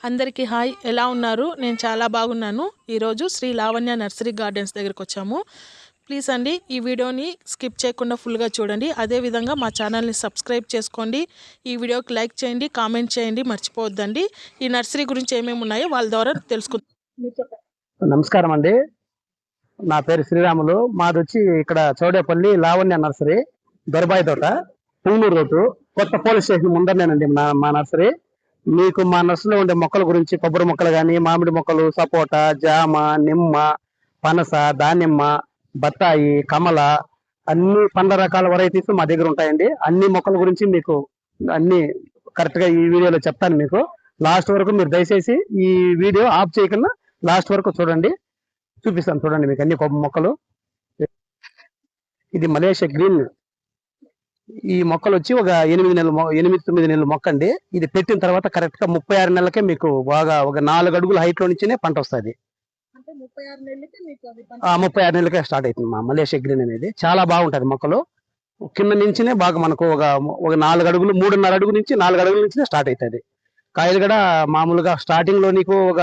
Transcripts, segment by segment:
అందరికీ హాయ్, ఎలా ఉన్నారు? నేను చాలా బాగున్నాను. ఈరోజు శ్రీ లావణ్య నర్సరీ గార్డెన్స్ దగ్గరికి వచ్చాము. ప్లీజ్ అండి, ఈ వీడియోని స్కిప్ చేయకుండా ఫుల్గా చూడండి. అదేవిధంగా మా ఛానల్ని సబ్స్క్రైబ్ చేసుకోండి. ఈ వీడియోకి లైక్ చేయండి, కామెంట్ చేయండి, మర్చిపోవద్దండి. ఈ నర్సరీ గురించి ఏమేమి ఉన్నాయో వాళ్ళ ద్వారా తెలుసుకుందాం. నమస్కారం అండి. నా పేరు శ్రీరాములు. మాది వచ్చి ఇక్కడ చౌడేపల్లి లావణ్య నర్సరీ, దొరబాయి తోట, పుంగూరు రోడ్డు, కొత్త పోలీస్ స్టేషన్ ముందరనేనండి మా నర్సరీ. మీకు మా నర్సరీలో ఉండే మొక్కల గురించి, కొబ్బరి మొక్కలు కానీ, మామిడి మొక్కలు, సపోటా, జామ, నిమ్మ, పనస, దానిమ్మ, బత్తాయి, కమల, అన్ని 12 రకాల వెరైటీస్ మా దగ్గర ఉంటాయండి. అన్ని మొక్కల గురించి మీకు అన్ని కరెక్ట్ గా ఈ వీడియోలో చెప్తాను. మీకు లాస్ట్ వరకు మీరు దయచేసి ఈ వీడియో ఆఫ్ చేయకుండా లాస్ట్ వరకు చూడండి. చూపిస్తాను చూడండి మీకు అన్ని కొబ్బరి మొక్కలు. ఇది మలేషియా గ్రీన్. ఈ మొక్కలు వచ్చి ఒక 8-9 నెలల మొక్క అండి. ఇది పెట్టిన తర్వాత కరెక్ట్ గా 36 నెలలకే మీకు బాగా ఒక 4 అడుగుల హైట్ లో నుంచినే పంట వస్తుంది. 36 నెలలకే స్టార్ట్ అవుతుంది మా మలేషియా గ్రీన్ అనేది. చాలా బాగుంటది మొక్కలు. కింద నుంచినే బాగా మనకు ఒక 4 అడుగులు, 3.5 అడుగు నుంచి 4 అడుగుల నుంచినే స్టార్ట్ అవుతుంది. కాయలు కూడా మామూలుగా స్టార్టింగ్ లో నీకు ఒక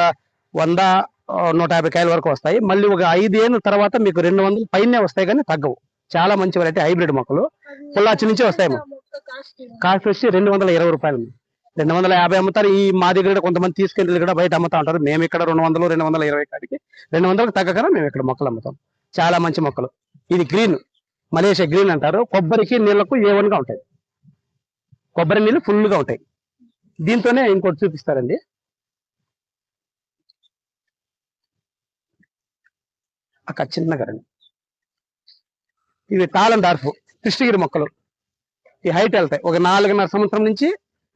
100-150 కాయల వరకు వస్తాయి. మళ్ళీ ఒక 5 ఏళ్ళ తర్వాత మీకు 200 పైనే వస్తాయి, కానీ తగ్గవు. చాలా మంచి వెరైటీ హైబ్రిడ్ మొక్కలు. పొల్లాచి నుంచి వస్తాయి. కాస్ట్ వచ్చి 220 రూపాయలు, 250 అమ్ముతారు. ఈ మా దగ్గర కొంతమంది తీసుకెళ్ళి కూడా బయట అమ్ముతా ఉంటారు. మేము ఇక్కడ 200-220 కాడికి 200 తగ్గకనే మేము ఇక్కడ మొక్కలు అమ్ముతాం. చాలా మంచి మొక్కలు. ఇది గ్రీన్, మలేషియా గ్రీన్ అంటారు. కొబ్బరికి నీళ్లకు ఏవన్గా ఉంటాయి. కొబ్బరి నీళ్ళు ఫుల్ గా ఉంటాయి. దీంతోనే ఇంకోటి చూపిస్తారండి. అక్కడ చిన్నగా రండి. ఇవి తాళం డార్ఫ్ కృష్ణగిరి మొక్కలు. ఈ హైట్ వెళ్తాయి. ఒక 4.5 సంవత్సరం నుంచి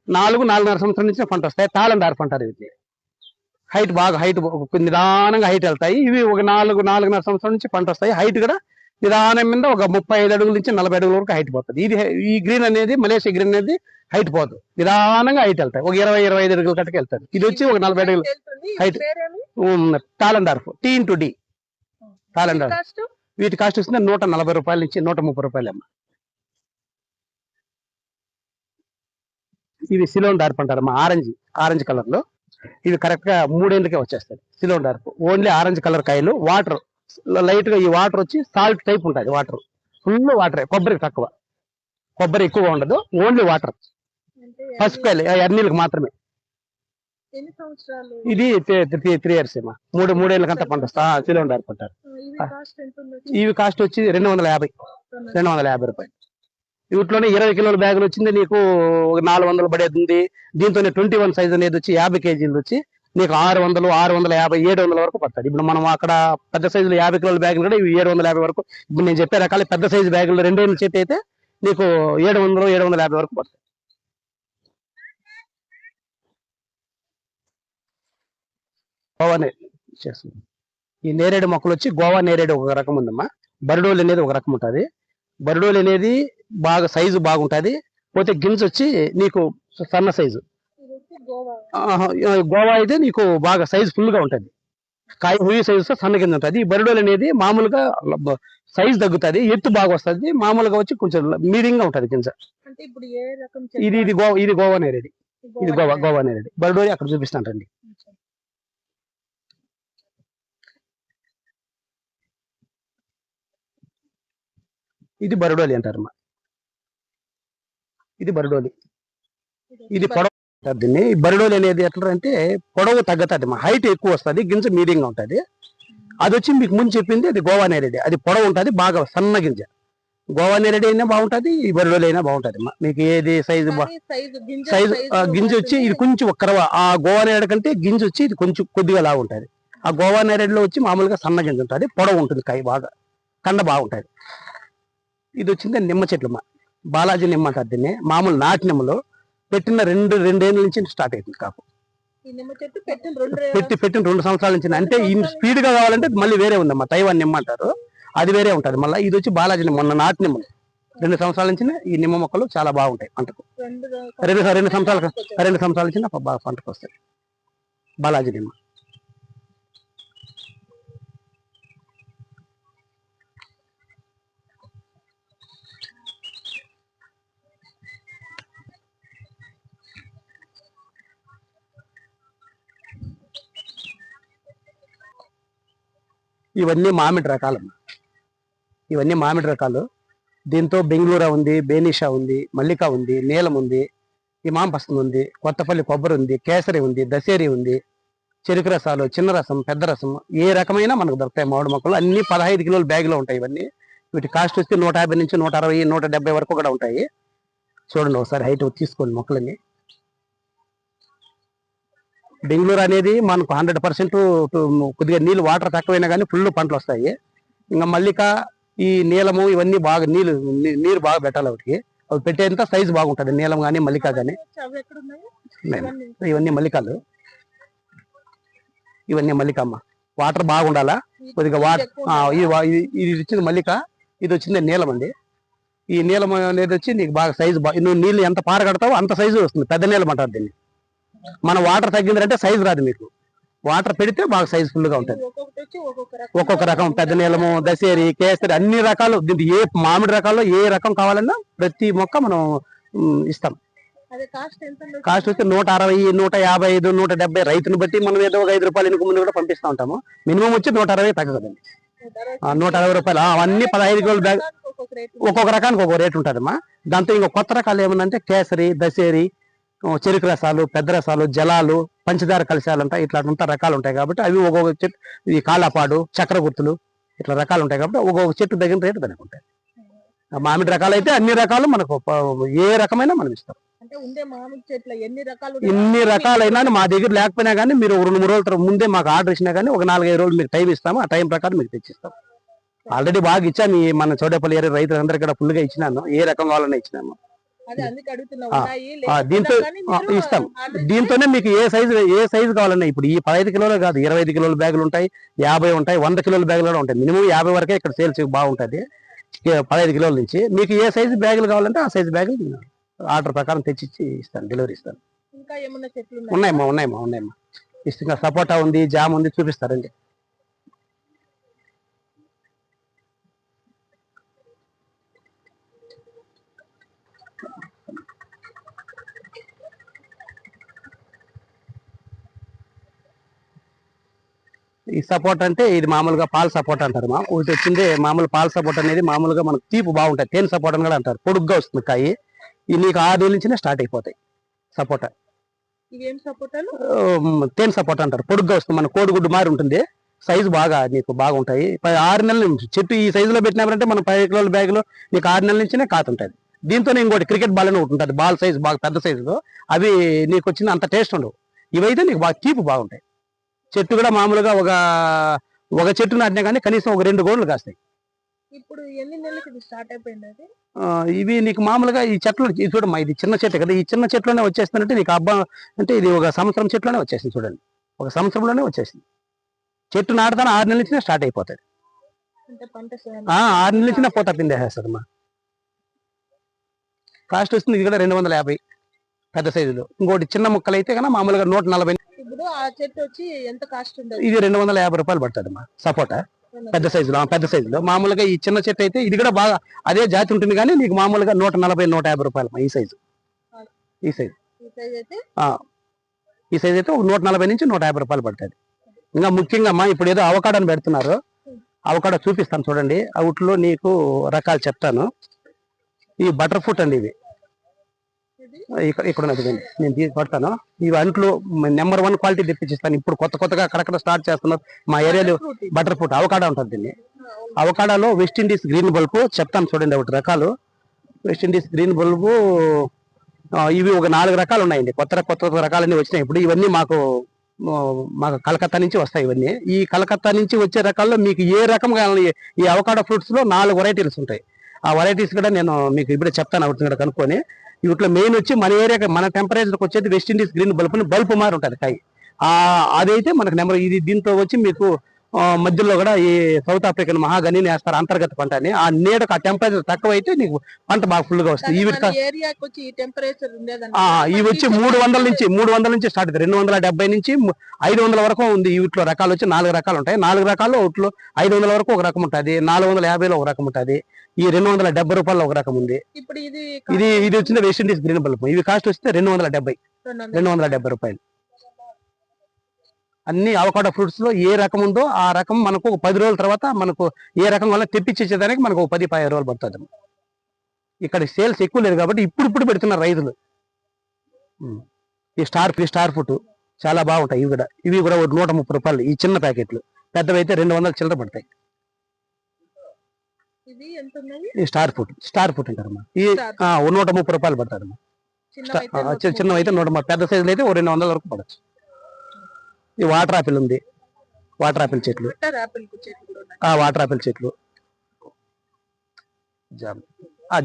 4-4.5 సంవత్సరం నుంచి పంట వస్తాయి. తాళం డార్ఫ్ అంటారు. వీటిని హైట్ బాగా నిదానంగా హైట్ వెళ్తాయి. ఇవి ఒక 4-4.5 సంవత్సరం నుంచి పంట వస్తాయి. హైట్ కూడా నిదానం మీద ఒక 35 అడుగుల నుంచి 40 అడుగుల వరకు హైట్ పోతుంది. ఈ గ్రీన్ అనేది, మలేషియా గ్రీన్ అనేది హైట్ పోదు, నిదానంగా హైట్ వెళ్తాయి. ఒక 20-25 అడుగుల కట్టుకు వెళ్తాయి. ఇది వచ్చి ఒక 40 అడుగులు హైట్. తాళం డార్ఫ్ T/D తాళం డార్ఫ్. వీటి కాస్ట్ వస్తుంది 140 రూపాయల నుంచి 130 రూపాయలు అమ్మ. ఇవి సిలోన్ డార్ప్ అంటారు అమ్మా. ఆరెంజ్ కలర్ లో. ఇవి కరెక్ట్ గా 3 ఏళ్ళకే వచ్చేస్తాయి. సిలోన్ డార్ప్ ఓన్లీ ఆరెంజ్ కలర్ కాయలు. వాటర్ లైట్ గా, ఈ వాటర్ వచ్చి సాల్ట్ టైప్ ఉంటుంది. Water full water. కొబ్బరి తక్కువ, కొబ్బరి ఎక్కువగా ఉండదు. Only water. పసుపు కాయలు ఎర్నీళ్ళకి మాత్రమే. ఇది 3 years ఏమా. 3 ఏళ్ళకంతా పంట వస్తా. సిలోన్ డార్ప్ అంటారు. ఇవి కాస్ట్ వచ్చి 250 రూపాయలు. వీటిలోనే 20 కిలోల బ్యాగులు వచ్చింది నీకు 400 పడేది. దీంతోనే 21 సైజ్ అనేది వచ్చి 50 కేజీలు వచ్చి నీకు 600, 650, 700 వరకు పడుతుంది. ఇప్పుడు మనం అక్కడ పెద్ద సైజులు 50 కిలోల బ్యాగులు కూడా ఇవి 750 వరకు. ఇప్పుడు నేను చెప్పే రకాల పెద్ద సైజు బ్యాగులు 2 ఏళ్ళ చేతి అయితే నీకు 700, 750 వరకు పడుతుంది. గోవా చేస్తుంది. ఈ నేరేడు మొక్కలు వచ్చి గోవా నేరేడు ఒక రకం ఉందమ్మా. బరిడోలు అనేది ఒక రకం ఉంటుంది. బరిడోలు అనేది బాగా సైజు బాగుంటుంది. పోతే గింజ వచ్చి నీకు సన్న సైజు. గోవా అయితే నీకు బాగా సైజు ఫుల్ గా ఉంటుంది. కాయ హుయి సైజుతో సన్న గింజ ఉంటుంది. ఈ బరిడోలు అనేది మామూలుగా సైజు తగ్గుతుంది, ఎత్తు బాగా వస్తుంది. మామూలుగా వచ్చి కొంచెం మీడియం గా ఉంటుంది గింజ. ఇది గోవా నేరేడు. ఇది గోవా నేరేడు. బరిడోలి అక్కడ చూపిస్తానండి. ఇది బరిడోలి అంటారమ్మా. ఇది బరిడోలి. ఇది పొడవు దీన్ని. బరిడోలి అనేది ఎట్లా అంటే పొడవు తగ్గుతుంది, హైట్ ఎక్కువ వస్తుంది, గింజ మీడియంగా ఉంటుంది. అది వచ్చి మీకు ముందు చెప్పింది అది గోవా నేరేడు. అది పొడవు ఉంటుంది, బాగా సన్న గింజ. గోవా నేరేడు అయినా బాగుంటుంది, ఈ బరిడోలి అయినా బాగుంటుంది. మీకు ఏది సైజు గింజ వచ్చి ఇది కొంచెం ఒక్కరవ. ఆ గోవా నేరేడు కంటే గింజ వచ్చి ఇది కొంచెం కొద్దిగా లాగా ఉంటుంది. ఆ గోవా నేరేడులో వచ్చి మామూలుగా సన్న గింజ ఉంటుంది, పొడవు ఉంటుంది, కాయ బాగా కండ బాగుంటుంది. ఇది వచ్చింది నిమ్మ చెట్లు. బాలాజీ నిమ్మ అంటారు దీన్ని. మామూలు నాటి నిమ్మలు పెట్టిన 2 ఏళ్ళ నుంచి స్టార్ట్ అవుతుంది కాపు. పెట్టిన 2 సంవత్సరాల నుంచి. అంటే ఈ స్పీడ్ గా కావాలంటే మళ్ళీ వేరే ఉందమ్మా, తైవాన్ నిమ్మ అంటారు, అది వేరే ఉంటుంది మళ్ళీ. ఇది వచ్చి బాలాజీ నిమ్మ, మొన్న నాటి నిమ్మలు. 2 సంవత్సరాల నుంచి ఈ నిమ్మ మొక్కలు చాలా బాగుంటాయి పంటకు. 2 సంవత్సరాల నుంచి బాగా పంటకు వస్తాయి బాలాజీ నిమ్మ. ఇవన్నీ మామిడి రకాలు, ఇవన్నీ మామిడి రకాలు. దీంతో బెంగళూరు ఉంది, బేనిషా ఉంది, మల్లిక ఉంది, నీలం ఉంది, ఇమాం పసంద్ ఉంది, కొత్తపల్లి కొబ్బరి ఉంది, కేసరి ఉంది, దశేరి ఉంది, చెరుకు రసాలు, చిన్న రసం, పెద్ద రసం, ఏ రకమైన మనకు దొరుకుతాయి మామిడి మొక్కలు. అన్ని 15 కిలోల బ్యాగులో ఉంటాయి ఇవన్నీ. వీటి కాస్ట్ వచ్చి 150 నుంచి 160, 170 వరకు కూడా ఉంటాయి. చూడండి ఒకసారి హైట్ తీసుకోండి మొక్కలన్నీ. బెంగళూరు అనేది మనకు 100% కొద్దిగా నీళ్ళు వాటర్ తక్కువైనా కానీ ఫుల్ పంటలు వస్తాయి. ఇంకా మల్లిక, ఈ నీలము ఇవన్నీ బాగా నీరు బాగా పెట్టాలి వాటికి. అవి పెట్టేంత సైజు బాగుంటుంది నీలం కానీ మల్లిక కానీ. ఇవన్నీ మల్లికాలు, ఇవన్నీ మల్లికమ్మ. వాటర్ బాగుండాలా కొద్దిగా. ఇది వచ్చింది మల్లిక, ఇది వచ్చింది నీలం అండి. ఈ నీలం అనేది వచ్చి నీకు బాగా సైజు నువ్వు నీళ్ళు ఎంత పారగడతావో అంత సైజు వస్తుంది. పెద్ద నీలం అంటారు దీన్ని. మన వాటర్ తగ్గిందంటే సైజు రాదు మీకు. వాటర్ పెడితే బాగా సైజు ఫుల్ గా ఉంటుంది. ఒక్కొక్క రకం పెద్ద నీలము, దశేరి, కేసరి అన్ని రకాలు. దీనికి ఏ మామిడి రకాల్లో ఏ రకం కావాలన్నా ప్రతి మొక్క మనం ఇస్తాం. కాస్ట్ వచ్చి 160, 155, 170 రైతుని బట్టి మనం ఏదో 5 రూపాయలు ఇంక ముందు కూడా పంపిస్తూ ఉంటాము. మినిమం వచ్చి 160 తగ్గదండి. 160 రూపాయలు. అవన్నీ 15 కిలోల బ్యాగ్. ఒక్కొక్క రకానికి ఒక్కొక్క రేటు ఉంటుందమ్మా. దాంతో ఇంకో కొత్త రకాలు ఏమన్నంటే కేసరి, దశేరి, చెరుకు రసాలు, పెద్ద రసాలు, జలాలు, పంచదార కలశాలు ఉంటాయి. ఇట్లా రకాలు ఉంటాయి కాబట్టి అవి ఒక్కొక్క చెట్టు. ఈ కాలాపాడు, చక్ర గుర్తులు ఇట్లా రకాలు ఉంటాయి కాబట్టి ఒక్కొక్క చెట్టు తగిన రేటు దానికి ఉంటాయి. మామిడి రకాలు అయితే అన్ని రకాలు మనకు ఏ రకమైనా మనం ఇస్తాం. ఎన్ని రకాలైనా మా దగ్గర లేకపోయినా కానీ మీరు 2-3 రోజుల ముందే మాకు ఆర్డర్ ఇచ్చినా కానీ ఒక 4-5 రోజులు మీకు టైం ఇస్తాము. ఆ టైం ప్రకారం మీకు తెచ్చిస్తాం. ఆల్రెడీ బాగా ఇచ్చాను. మన చోడేపల్లి ఏరియా రైతులందరికీ కూడా ఫుల్ గా ఇచ్చినాను. ఏ రకం కావాలన్నా ఇచ్చినాము. దీంతో ఇస్తాం. దీంతోనే మీకు ఏ సైజు కావాలన్నా ఇప్పుడు ఈ 15 కిలోలు కాదు, 25 కిలోల బ్యాగులు ఉంటాయి, 50 ఉంటాయి, 100 కిలోల బ్యాగులు కూడా ఉంటాయి. మినిమం 50 వరకే ఇక్కడ సేల్స్ బాగుంటుంది. 15 కిలోల నుంచి మీకు ఏ సైజు బ్యాగులు కావాలంటే ఆ సైజు బ్యాగులు ఆర్డర్ ప్రకారం తెచ్చిచ్చి ఇస్తాను, డెలివరీ ఇస్తాను. ఉన్నాయమ్మా. ఇష్టంగా సపోటా ఉంది, జామ్ ఉంది, చూపిస్తారండి. ఈ సపోర్ట్ అంటే ఇది మామూలుగా పాల సపోర్ట్ అంటారు. ఒకటి వచ్చింది మామూలు పాల సపోర్ట్ అనేది మామూలుగా మనకు తీపు బాగుంటాయి. తేనె సపోర్ట్ అని కూడా అంటారు. పొడుగ్గా వస్తుంది కాయ. ఇది నీకు 6 నెలల నుంచినే స్టార్ట్ అయిపోతాయి. సపోటా తేనె సపోర్ట్ అంటారు. పొడుగ్గా వస్తుంది, మన కోడిగుడ్డు మారి ఉంటుంది. సైజు బాగా నీకు బాగుంటాయి. 6 నెలల నుంచి చెట్టు ఈ సైజులో పెట్టినారంటే మనం 15 కిలోల బ్యాగ్ లో నీకు 6 నెలల నుంచినే కాతుంటది. దీంతోనే ఇంకోటి క్రికెట్ బాల్ అని ఒకటి ఉంటుంది. బాల్ సైజు బాగా పెద్ద సైజులో. అవి నీకు వచ్చిన అంత టేస్ట్ ఉండవు. ఇవైతే నీకు బాగా తీపు బాగుంటాయి. చెట్టు కూడా మామూలుగా ఒక చెట్టు నాటినా కానీ కనీసం ఒక 2 గోడలు కాస్తాయి. ఇప్పుడు ఎన్ని నెలలకి స్టార్ట్ అయిపోయింది? ఇవి నీకు మామూలుగా ఈ చెట్లు చూడమ్మా, ఇది చిన్న చెట్టు కదా. ఈ చిన్న చెట్లోనే వచ్చేస్తుందంటే నీకు అంటే ఇది ఒక సంవత్సరం చెట్లోనే వచ్చేసింది. చూడండి, ఒక సంవత్సరంలోనే వచ్చేసింది. చెట్టు నాటుతాను 6 నెలల నుంచి స్టార్ట్ అయిపోతుంది. 6 నెలల నుంచి పూత పిండేస్తుంది అమ్మా. కాస్ట్ వస్తుంది ఇది కూడా 250 పెద్ద సైజులో. ఇంకోటి చిన్న ముక్కలు అయితే కన్నా మామూలుగా 140. ఇప్పుడు ఆ చెట్టు వచ్చి ఎంత కాస్ట్ ఉంటుంది? ఇది 250 రూపాయలు పడుతుంది అమ్మా సపోటా. పెద్ద సైజులో. మామూలుగా ఈ చిన్న చెట్టు అయితే ఇది కూడా బాగా అదే జాతి ఉంటుంది కానీ నీకు మామూలుగా 140, 150 రూపాయలు ఈ సైజు. ఈ సైజు అయితే ఒక 140 నుంచి 150 రూపాయలు పడుతుంది. ఇంకా ముఖ్యంగా అమ్మా ఇప్పుడు ఏదో అవకాడోని పెడుతున్నారు. అవకాడో చూపిస్తాను చూడండి. అవుట్లో నీకు రకాలు చెప్తాను. ఈ బటర్ ఫ్రూట్ అండి. ఇవి ఇక్కడ ఉన్నది నేను కొడతాను. ఇవి అంట్లో నెంబర్ 1 క్వాలిటీ తెప్పించిస్తాను. ఇప్పుడు కొత్తగా అక్కడక్కడ స్టార్ట్ చేస్తున్నారు మా ఏరియాలో. బటర్ ఫ్రూట్ అవకాడో ఉంటుంది దీన్ని. అవకాడోలో వెస్ట్ ఇండీస్ గ్రీన్ బల్బు చెప్తాను చూడండి. ఒకటి రకాలు వెస్ట్ ఇండీస్ గ్రీన్ బల్బు. ఇవి ఒక 4 రకాలు ఉన్నాయండి. కొత్త రకాలన్నీ వచ్చినాయి ఇప్పుడు. ఇవన్నీ మాకు కలకత్తా నుంచి వస్తాయి. ఇవన్నీ ఈ కలకత్తా నుంచి వచ్చే రకాల్లో మీకు ఏ రకం కావాలి. ఈ అవకాడో ఫ్రూట్స్ లో 4 వెరైటీస్ ఉంటాయి. ఆ వెరైటీస్ కూడా నేను మీకు ఇప్పుడే చెప్తాను. ఒకటి కూడా కనుక్కొని. వీటిలో మెయిన్ వచ్చి మన ఏరియా మన టెంపరేచర్కి వచ్చేది వెస్ట్ ఇండీస్ గ్రీన్ బల్బ్ మారి ఉంటుంది కాయ. అదైతే మనకు నెంబర్. ఇది దీంతో వచ్చి మీకు మధ్యలో కూడా ఈ సౌత్ ఆఫ్రికన్ మహాగని వేస్తారు అంతర్గత పంట అని. ఆ నీడకు ఆ టెంపరేచర్ తక్కువ అయితే నీకు పంట బాగా ఫుల్ గా వస్తుంది. ఇవి వచ్చి 300 నుంచి స్టార్ట్ అవుతుంది. 270 నుంచి 500 వరకు ఉంది. వీటిలో రకాలు వచ్చి 4 రకాలు ఉంటాయి. 4 రకాలు వీటిలో 500 వరకు ఒక రకం ఉంటుంది, 450లో ఒక రకం ఉంటుంది, ఈ 270 రూపాయలు ఒక రకం ఉంది. ఇది వచ్చింది వెస్ట్ ఇండీస్ గ్రీన్ బల్బ్. ఇవి కాస్ట్ వస్తే 270 రూపాయలు. అన్ని అవకాడో ఫ్రూట్స్ లో ఏ రకం ఉందో ఆ రకం మనకు ఒక 10 రోజుల తర్వాత మనకు ఏ రకం వల్ల తెప్పించేదానికి మనకు ఒక 10-15 రోజులు పడుతుంది. ఇక్కడ సేల్స్ ఎక్కువ లేదు కాబట్టి ఇప్పుడు పెడుతున్నారు రైతులు. ఈ స్టార్ ఫుట్ చాలా బాగుంటాయి. ఇవి కూడా 130 రూపాయలు ఈ చిన్న ప్యాకెట్లు. పెద్దవి అయితే 200 చిల్లర పడతాయి. ఈ స్టార్ ఫుట్ అంటారమ్మా. ఈ 130 రూపాయలు పడతారమ్మా. చిన్నవి అయితే 130, పెద్ద సైజులు అయితే 200 వరకు పడచ్చు. ఈ వాటర్ ఆపిల్ ఉంది, వాటర్ ఆపిల్ చెట్లు, వాటర్ ఆపిల్ చెట్లు, జామ్.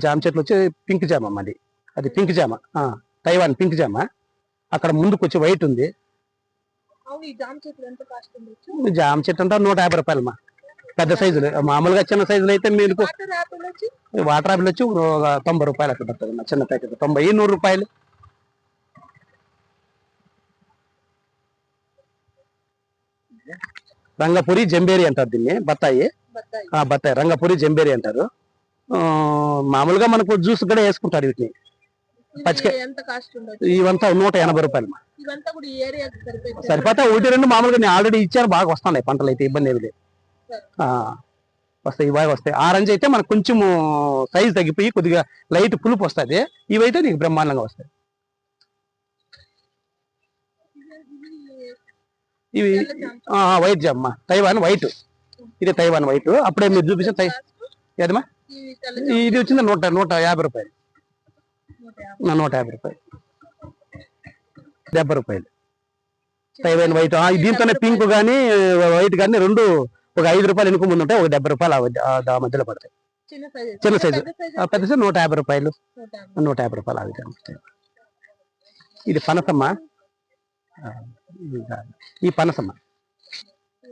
జామ చెట్లు వచ్చి పింక్ జామ అమ్మది. అది పింక్ జామ, తైవాన్ పింక్ జామ. అక్కడ ముందుకు వచ్చి వైట్ ఉంది. జామ చెట్టు అంటే 150 రూపాయలమ్మా. పెద్ద సైజులు. మామూలుగా చిన్న సైజులు అయితే మీకు వాటర్ ఆపిల్ వచ్చి 90 రూపాయలు అక్కడ పడుతుంది. చిన్న ప్యాకెట్ 90-100 రూపాయలు. రంగపురి జంబేరి అంటారు దీన్ని. బత్తాయి రంగపురి జంబేరి అంటారు. మామూలుగా మనకు జ్యూస్ కూడా వేసుకుంటారు వీటిని. ఇవంతా 180 రూపాయలు సరిపోతా. 1-2 మామూలుగా నేను ఆల్రెడీ ఇచ్చాను. బాగా వస్తున్నాయి పంటలు అయితే, ఇబ్బంది ఏమి లేదు. వస్తాయి, బాగా వస్తాయి. ఆరెంజ్ అయితే మనకు కొంచెం సైజ్ తగ్గిపోయి కొద్దిగా లైట్ పులుపు వస్తుంది. ఇవైతే నీకు బ్రహ్మాండంగా వస్తాయి. ఇవి వైట్ జామ్మ, తైవాన్ వైట్. ఇది తైవాన్ వైట్. అప్పుడే మీరు చూపించిన ఏదమ్మా, ఇది వచ్చింది 150 రూపాయలు. 150 రూపాయలు, 70 రూపాయలు. Taiwan white. దీంతోనే పింక్ కానీ వైట్ కానీ రెండు ఒక 5 రూపాయలు ఎనుక ముందు ఉంటాయి. ఒక 70 రూపాయలు ఆ మధ్యలో పడతాయి. చిన్న సైజు. పెద్ద సైజు 150 రూపాయలు, 150 రూపాయలు ఆ విధంగా వస్తాయి. ఇది పనసమ్మ. ఈ పనసమ్మ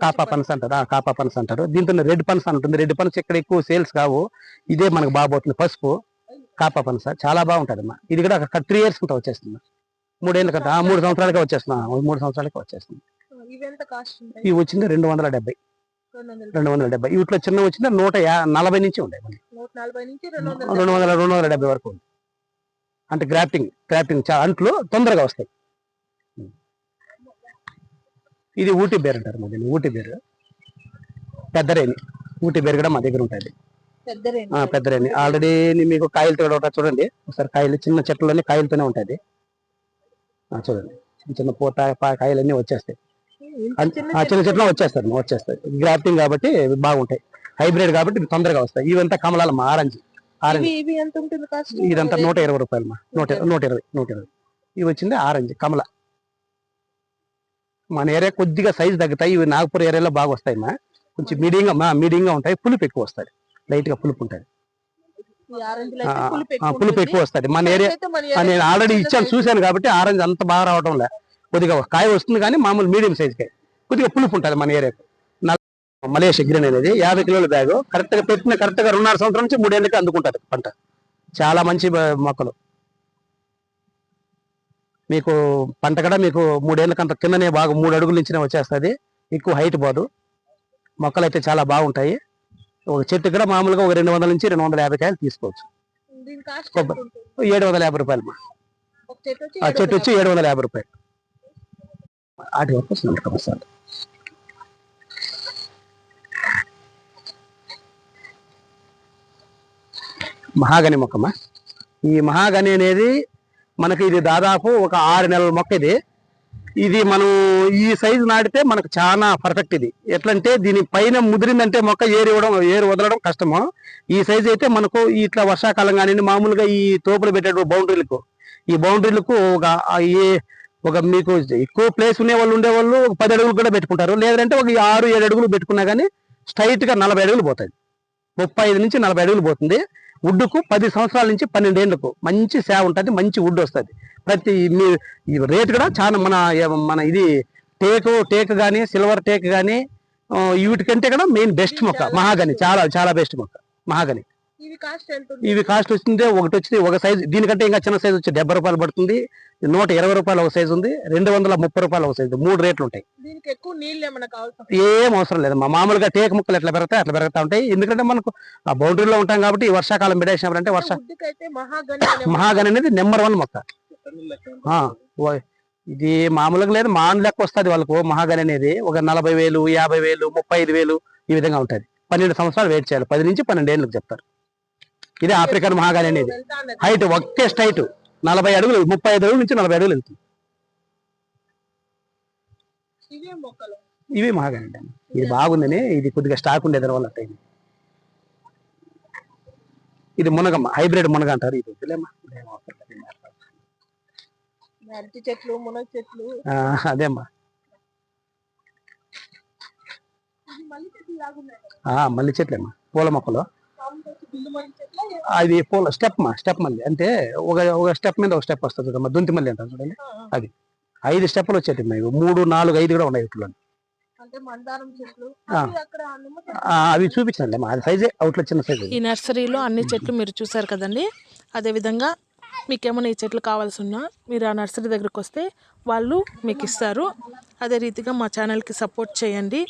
కాపా పనస అంటారు. కాపా పనస అంటారు. దీంతో రెడ్ పనస ఉంటుంది. రెడ్ పనస ఇక్కడ ఎక్కువ సేల్స్ కావు. ఇదే మనకు బాగుపోతుంది. పసుపు కాపా పనస చాలా బాగుంటుంది అమ్మా. ఇది కూడా 3 years కింద వచ్చేస్తుంది. 3 ఏళ్ళ కంటే 3 సంవత్సరాలకే వచ్చేస్తున్నా. 3 సంవత్సరాలకే వచ్చేస్తుంది. ఇవి వచ్చింది 270. వీటిలో చిన్న వచ్చింది 140 నుంచి ఉంటాయి. 270 వరకు ఉంది. అంటే గ్రాఫ్టింగ్ అంట్లు తొందరగా వస్తాయి. ఇది ఊటీ బేర్ అంటారు. మా దీన్ని ఊటీ బేర్. పెద్దరేని ఊటీ బేర్ కూడా మా దగ్గర ఉంటుంది. పెద్దరేని ఆల్రెడీ మీకు కాయలతో చూడండి ఒకసారి. కాయలు చిన్న చెట్లన్నీ కాయలతోనే ఉంటుంది. చూడండి చిన్న పూత కాయలన్నీ వచ్చేస్తాయి. చిన్న చెట్లు వచ్చేస్తాయి. గ్రాఫ్టింగ్ కాబట్టి బాగుంటాయి. హైబ్రిడ్ కాబట్టి తొందరగా వస్తాయి. ఇవంతా కమలాలమ్మా. ఆరెంజ్ ఇదంతా 120 రూపాయలు. 120. ఇవి వచ్చింది ఆరెంజ్ కమల. మన ఏరియా కొద్దిగా సైజ్ తగ్గుతాయి. ఇవి నాగపూర్ ఏరియాలో బాగా వస్తాయి. కొంచెం మీడియంగా ఉంటాయి. పులుపు ఎక్కువ వస్తుంది. లైట్ గా పులుపు ఉంటుంది. పులుపు ఎక్కువ వస్తుంది. మన ఏరియా నేను ఆల్రెడీ ఇచ్చాను, చూశాను కాబట్టి ఆరెంజ్ అంత బాగా రావడం లే. కొద్దిగా కాయ వస్తుంది కానీ మామూలు మీడియం సైజ్ కాయ. కొద్దిగా పులుపు ఉంటుంది మన ఏరియాకు. మలేషియా గ్రీన్ అనేది 50 కిలోల బ్యాగ్. కరెక్ట్ గా పెట్టిన కరెక్ట్ గా 2.5 సంవత్సరం నుంచి 3 ఏళ్ళకి అందుకుంటారు పంట. చాలా మంచి మొక్కలు. మీకు పంట కూడా మీకు 3 ఏళ్ళకంత కిందనే బాగా 3 అడుగుల నుంచినే వచ్చేస్తుంది. ఎక్కువ హైట్ పోదు. మొక్కలు అయితే చాలా బాగుంటాయి. ఒక చెట్టు కూడా మామూలుగా ఒక 200 నుంచి 250 కాయలు తీసుకోవచ్చు. 750 రూపాయలు. ఆ చెట్టు వచ్చి 750 రూపాయలు. వాటి వరకు వస్తుంది. మహాగని మొక్కమ్మా. ఈ మహాగని అనేది మనకి ఇది దాదాపు ఒక 6 నెలల మొక్క. ఇది మనం ఈ సైజు నాటితే మనకు చాలా పర్ఫెక్ట్. ఇది ఎట్లంటే దీని పైన ముదిరిందంటే మొక్క ఏరు వదలడం కష్టము. ఈ సైజు అయితే మనకు ఇట్లా వర్షాకాలం కానీ మామూలుగా ఈ తోపులు పెట్టే బౌండరీలకు ఒక మీకు ఎక్కువ ప్లేస్ ఉండేవాళ్ళు 10 అడుగులు కూడా పెట్టుకుంటారు. లేదంటే ఒక 6-7 అడుగులు పెట్టుకున్నా కానీ స్ట్రైట్ గా 40 అడుగులు పోతుంది. 35 నుంచి 40 అడుగులు పోతుంది. వుడ్కు 10 సంవత్సరాల నుంచి 12 ఏళ్లకు మంచి సేవ ఉంటుంది. మంచి వుడ్ వస్తుంది. ప్రతి రేట్ కూడా చాలా మన ఇది టేక్ కానీ సిల్వర్ టేక్ కానీ వీటికంటే కూడా మెయిన్ బెస్ట్ మొక్క మహాగని. చాలా చాలా బెస్ట్ మొక్క మహాగని. ఇవి కాస్ట్ వస్తుంది. ఒక సైజు దీనికంటే ఇంకా చిన్న సైజు వచ్చి 70 రూపాయలు పడుతుంది. 120 రూపాయలు ఒక సైజు ఉంది. 230 రూపాయలు ఒక సైజు. 3 రేట్లు ఉంటాయి. ఏం అవసరం లేదు. మామూలుగా టేక్ ముక్కలు ఎట్లా పెరుగుతాయి అట్లా పెరుగుతా ఉంటాయి. ఎందుకంటే మనకు ఆ బౌండరీలో ఉంటాం కాబట్టి ఈ వర్షాకాలం పెట్టేసినప్పుడు అంటే మహాగని అనేది నెంబర్ 1 మొక్క. ఇది మామూలుగా లేదు, మాన్ లెక్క వస్తుంది వాళ్ళకు మహాగని అనేది. ఒక 40,000, 50,000, 35,000 ఈ విధంగా ఉంటుంది. 12 సంవత్సరాలు వెయిట్ చేయాలి. 10 నుంచి 12 ఏళ్ళకి చెప్తారు. ఇది ఆఫ్రికన్ మహాగని అనేది. వెళ్తా అన్నది. హైట్ ఒకే హైట్ 40 అడుగులు, 35 అడుగుల నుంచి 40 అడుగులు వెళ్తుంది. ఇవే మొక్కలు. ఇవి మహాగని అండి. ఇది బాగుందని ఇది కొద్దిగా స్టాక్ ఉండేది దాని వల్ల అట్టయింది. ఇది మునగమ్మ, హైబ్రిడ్ మునగ అంటారు. ఇది వద్దులేమ్మా. అరటి చెట్లు, మునగ చెట్లు. అదేమ్మా. ఇది మల్లి చెట్లు లాగున్నాయి కదా. మల్లి చెట్లేమ్మా, పూల మొక్కలు. మామూలుగా వచ్చి బిల్లు మల్లి చెట్లా? అది పూల స్టెప్ మల్లి అంటే ఒక స్టెప్ మీద ఒక స్టెప్ వస్తుంది చూడమ్మా, దొంతి మల్లి అంటారు చూడండి. అది 5 స్టెప్పులు వచ్చేటి 3, 4, 5 కూడా ఉన్నాయి వీటిలో. అంటే మందారం చెట్లు. ఆ. అవి అక్కడ నిమ్మ చెట్లు. అవి చూపించండి, అది సైజే అవుట్లో చిన్న సైజు. ఈ నర్సరీలో అన్ని చెట్లు మీరు చూసారు కదండి. అదేవిధంగా మీకు ఏమైనా ఈ చెట్లు కావాల్సి ఉన్నా మీరు ఆ నర్సరీ దగ్గరికి వస్తే వాళ్ళు మీకు ఇస్తారు. అదే రీతిగా మా ఛానల్కి సపోర్ట్ చేయండి,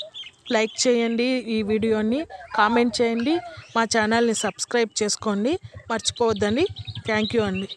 లైక్ చేయండి, ఈ వీడియోని కామెంట్ చేయండి, మా ఛానల్ని సబ్స్క్రైబ్ చేసుకోండి, మర్చిపోవద్దండి. థ్యాంక్ యూ అండి.